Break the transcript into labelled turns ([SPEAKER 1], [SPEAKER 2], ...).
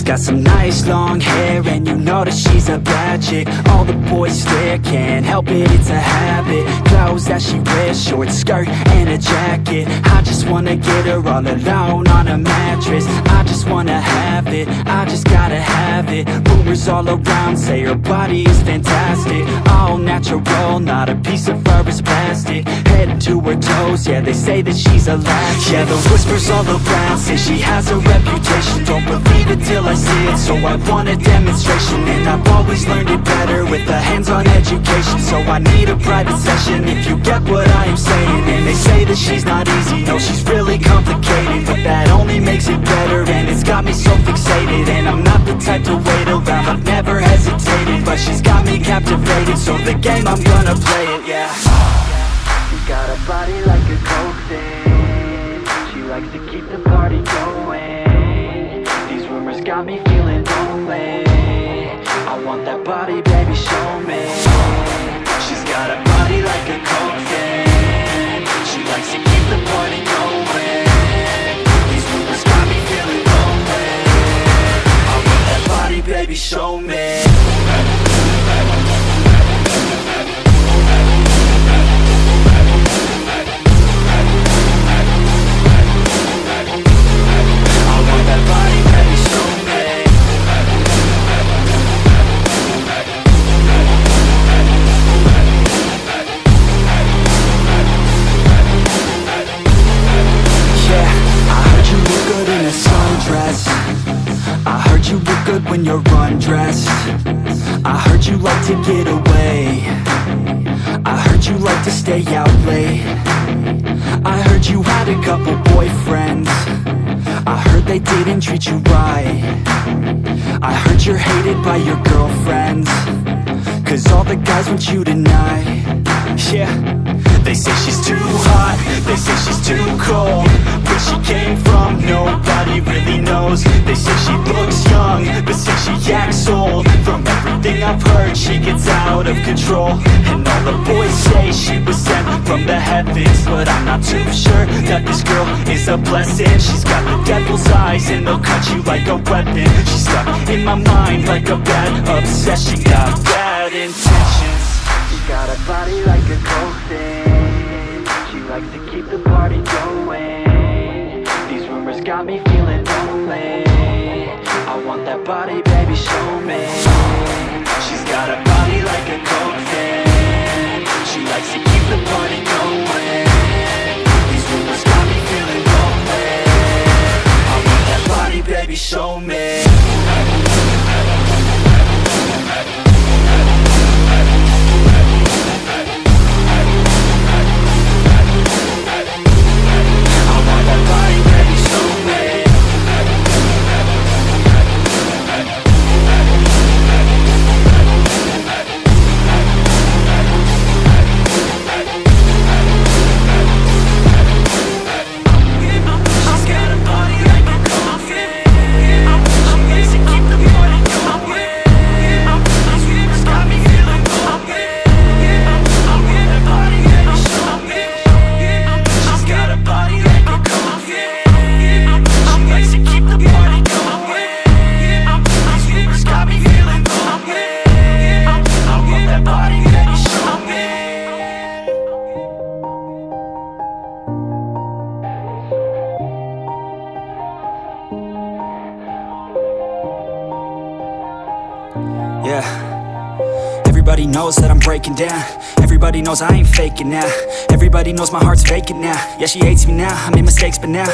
[SPEAKER 1] got some nice long hair, and you know that she's a bad chick. All the boys stare, can't help it, it's a habit. Clothes that she wears, short skirt and a jacket. I just wanna get her all alone on a mattress. I just wanna have it, I just gotta have it. Rumors all around say her body is fantastic. All natural, not a piece of fur is plastic. Head to her toes, yeah, they say that she's a latch. Yeah, the whispers all around say she has a reputation. Don't believe it till I see it, so I want a demonstration. And I've always learned it better with a hands-on education. So I need a private session if you get what I am saying. And they say that she's not easy, no, she's really complicated. But that only makes it better, and it's got me so fixated. And I'm not the type to wait around, I've never hesitated. But she's got me captivated, so the game, I'm gonna play it, yeah.
[SPEAKER 2] She's got a body like a coke thing. She likes to keep the party going. These rumors got me feeling lonely. I want that body, baby, show me. She's got a body like a coke thing. She likes to keep the party going. These rumors got me feeling lonely. I want that body, baby, show me. When you're undressed, I heard you like to get away. I heard you like to stay out late. I heard you had a couple boyfriends. I heard they didn't treat you right. I heard you're hated by your girlfriends, 'cause all the guys want you tonight. Yeah, they say she's too hot, they say she's too cold. Where she came from, nobody really knows. They say she looks young, but say she acts old. From everything I've heard, she gets out of control. And all the boys say she was sent from the heavens, but I'm not too sure that this girl is a blessing. She's got the devil's eyes, and they'll cut you like a weapon. She's stuck in my mind like a bad obsession. Got bad intentions. She's got a body like a coke thing. She likes to keep the party going. These rumors got me feeling lonely. I want that body, baby, show me. She's got a body like a coke thing. She likes to keep the party going. These rumors got me feeling lonely. I want that body, baby, show me.
[SPEAKER 1] Yeah, everybody knows that I'm breaking down. Everybody knows I ain't faking now. Everybody knows my heart's vacant now. Yeah, she hates me now, I made mistakes, but now